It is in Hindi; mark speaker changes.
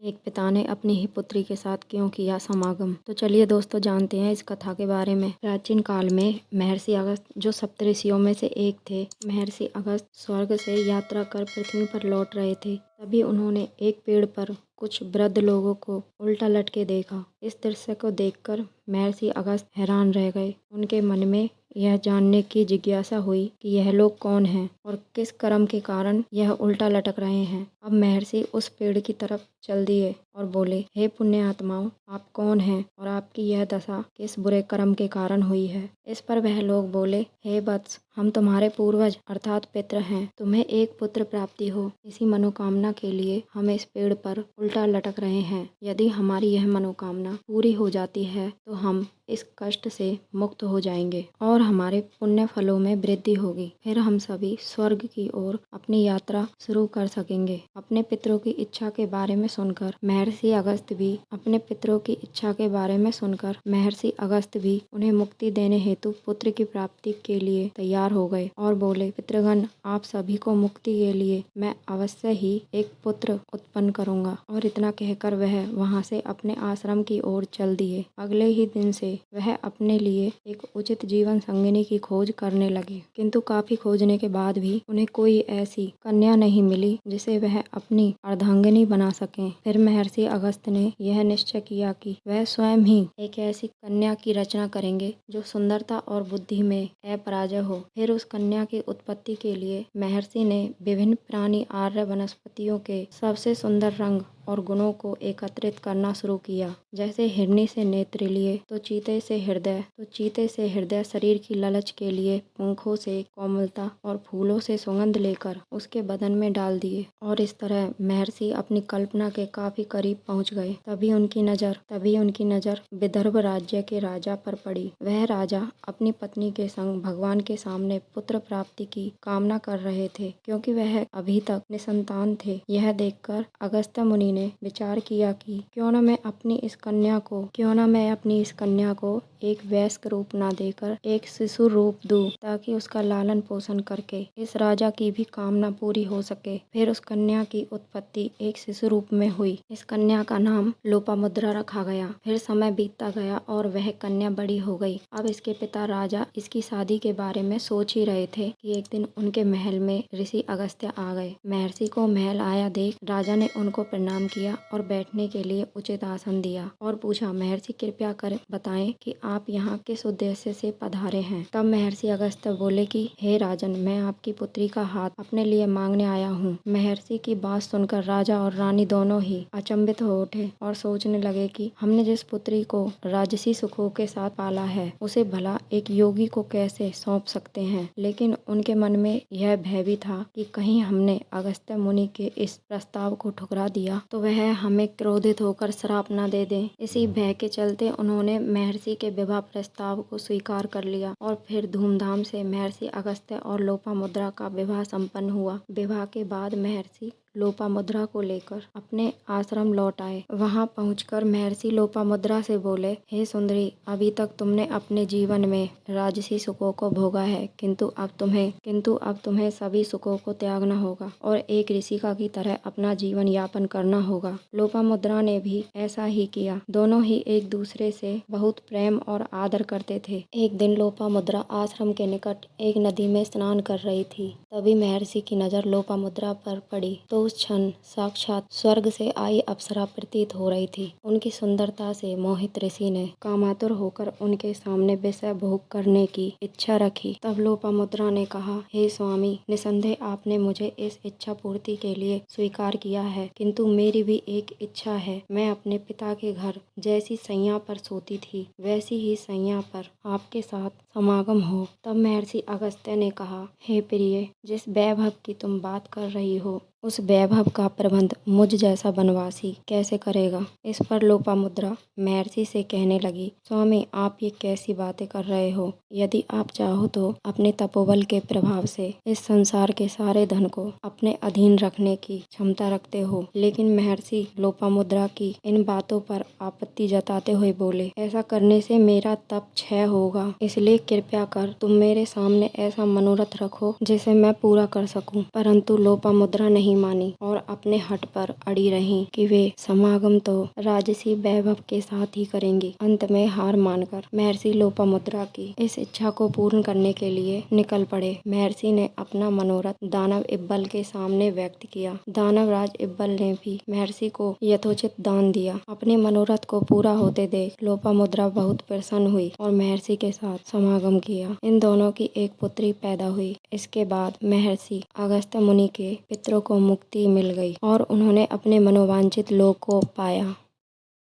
Speaker 1: एक पिता ने अपनी ही पुत्री के साथ क्यों किया समागम। तो चलिए दोस्तों जानते हैं इस कथा के बारे में। प्राचीन काल में महर्षि अगस्त जो सप्तऋषियों में से एक थे, महर्षि अगस्त स्वर्ग से यात्रा कर पृथ्वी पर लौट रहे थे। तभी उन्होंने एक पेड़ पर कुछ वृद्ध लोगों को उल्टा लटके देखा। इस दृश्य को देखकर महर्षि अगस्त हैरान रह गए। उनके मन में यह जानने की जिज्ञासा हुई कि यह लोग कौन हैं और किस कर्म के कारण यह उल्टा लटक रहे हैं। अब महर्षि उस पेड़ की तरफ चल दिए और बोले, हे पुण्य आत्माओं, आप कौन हैं और आपकी यह दशा किस बुरे कर्म के कारण हुई है। इस पर वह लोग बोले, हे वत्स, हम तुम्हारे पूर्वज अर्थात पितृ हैं। तुम्हें एक पुत्र प्राप्ति हो, इसी मनोकामना के लिए हम इस पेड़ पर उल्टा लटक रहे हैं। यदि हमारी यह मनोकामना पूरी हो जाती है तो हम इस कष्ट से मुक्त हो जाएंगे और हमारे पुण्य फलों में वृद्धि होगी। फिर हम सभी स्वर्ग की ओर अपनी यात्रा शुरू कर सकेंगे। अपने पितरों की इच्छा के बारे में सुनकर महर्षि अगस्त भी उन्हें मुक्ति देने हेतु पुत्र की प्राप्ति के लिए तैयार हो गए और बोले, पितृगण, आप सभी को मुक्ति के लिए मैं अवश्य ही एक पुत्र उत्पन्न करूंगा। और इतना कहकर वह वहां से अपने आश्रम की ओर चल दिए। अगले ही दिन से वह अपने लिए एक उचित जीवन संगिनी की खोज करने लगे, किंतु काफी खोजने के बाद भी उन्हें कोई ऐसी कन्या नहीं मिली जिसे वह अपनी अर्धांगिनी बना सकें। फिर महर्षि अगस्त ने यह निश्चय किया कि वह स्वयं ही एक ऐसी कन्या की रचना करेंगे जो सुंदरता और बुद्धि में अपराजय हो। फिर उस कन्या की उत्पत्ति के लिए महर्षि ने विभिन्न प्राणी, आर्य, वनस्पतियों के सबसे सुंदर रंग और गुणों को एकत्रित करना शुरू किया। जैसे हिरनी से नेत्र लिए तो चीते से हृदय, शरीर की ललच के लिए पंखों से कोमलता और फूलों से सुगंध लेकर उसके बदन में डाल दिए। और इस तरह महर्षि अपनी कल्पना के काफी करीब पहुंच गए। तभी उनकी नजर विदर्भ राज्य के राजा पर पड़ी। वह राजा अपनी पत्नी के संग भगवान के सामने पुत्र प्राप्ति की कामना कर रहे थे, क्योंकि वह अभी तक निसंतान थे। यह देखकर अगस्त्य मुनि ने विचार किया कि क्यों न मैं अपनी इस कन्या को एक वयस्क रूप न देकर एक शिशु रूप दूं, ताकि उसका लालन पोषण करके इस राजा की भी कामना पूरी हो सके। फिर उस कन्या की उत्पत्ति एक शिशु रूप में हुई। इस कन्या का नाम लोपामुद्रा रखा गया। फिर समय बीतता गया और वह कन्या बड़ी हो गई। अब इसके पिता राजा इसकी शादी के बारे में सोच ही रहे थे कि एक दिन उनके महल में ऋषि अगस्त्य आ गए। महर्षि को महल आया देख राजा ने उनको प्रणाम किया और बैठने के लिए उचित आसन दिया और पूछा, महर्षि कृपया कर बताएं कि आप यहाँ किस उद्देश्य से पधारे हैं। तब महर्षि अगस्त्य बोले कि हे राजन, मैं आपकी पुत्री का हाथ अपने लिए मांगने आया हूँ। महर्षि की बात सुनकर राजा और रानी दोनों ही अचंभित हो उठे और सोचने लगे कि हमने जिस पुत्री को राजसी सुखों के साथ पाला है, उसे भला एक योगी को कैसे सौंप सकते हैं। लेकिन उनके मन में यह भय भी था कि कहीं हमने अगस्त्य मुनि के इस प्रस्ताव को ठुकरा दिया तो वह हमें क्रोधित होकर श्राप न दे दें। इसी भय के चलते उन्होंने महर्षि के विवाह प्रस्ताव को स्वीकार कर लिया और फिर धूमधाम से महर्षि अगस्त्य और लोपामुद्रा का विवाह संपन्न हुआ। विवाह के बाद महर्षि लोपामुद्रा को लेकर अपने आश्रम लौट आए। वहां पहुंचकर महर्षि लोपामुद्रा से बोले, हे सुंदरी, अभी तक तुमने अपने जीवन में राजसी सुखों को भोगा है, किंतु अब तुम्हें सभी सुखों को त्यागना होगा और एक ऋषिका की तरह अपना जीवन यापन करना होगा। लोपामुद्रा ने भी ऐसा ही किया। दोनों ही एक दूसरे से बहुत प्रेम और आदर करते थे। एक दिन लोपामुद्रा आश्रम के निकट एक नदी में स्नान कर रही थी। तभी महर्षि की नजर लोपामुद्रा पर पड़ी तो उस क्षण साक्षात स्वर्ग से आई अप्सरा प्रतीत हो रही थी। उनकी सुंदरता से मोहित ऋषि ने कामातुर होकर उनके सामने विषय भोग करने की इच्छा रखी। तब लोपामुद्रा ने कहा, हे स्वामी, निसंदेह आपने मुझे इस इच्छा पूर्ति के लिए स्वीकार किया है, किंतु मेरी भी एक इच्छा है। मैं अपने पिता के घर जैसी सैया पर सोती थी, वैसी ही सैया पर आपके साथ समागम हो। तब महर्षि अगस्त्य ने कहा, हे प्रिय, जिस वैभव की तुम बात कर रही हो, उस वैभव का प्रबंध मुझ जैसा वनवासी कैसे करेगा। इस पर लोपामुद्रा महर्षि से कहने लगी, स्वामी, आप ये कैसी बातें कर रहे हो। यदि आप चाहो तो अपने तपोबल के प्रभाव से इस संसार के सारे धन को अपने अधीन रखने की क्षमता रखते हो। लेकिन महर्षि लोपामुद्रा की इन बातों पर आपत्ति जताते हुए बोले, ऐसा करने से मेरा तप क्षय होगा, इसलिए कृपया कर तुम मेरे सामने ऐसा मनोरथ रखो जिसे मैं पूरा कर सकूं। परंतु लोपामुद्रा नहीं नहीं मानी और अपने हठ पर अड़ी रहीं कि वे समागम तो राजसी वैभव के साथ ही करेंगी। अंत में हार मानकर महर्षि लोपामुद्रा की इस इच्छा को पूर्ण करने के लिए निकल पड़े। महर्षि ने अपना मनोरथ दानव इब्बल के सामने व्यक्त किया। दानवराज इब्बल ने भी महर्षि को यथोचित दान दिया। अपने मनोरथ को पूरा होते देख लोपामुद्रा बहुत प्रसन्न हुई और महर्षि के साथ समागम किया। इन दोनों की एक पुत्री पैदा हुई। इसके बाद महर्षि अगस्त्य मुनि के पितरों को मुक्ति मिल गई और उन्होंने अपने मनोवांछित लोक को पाया।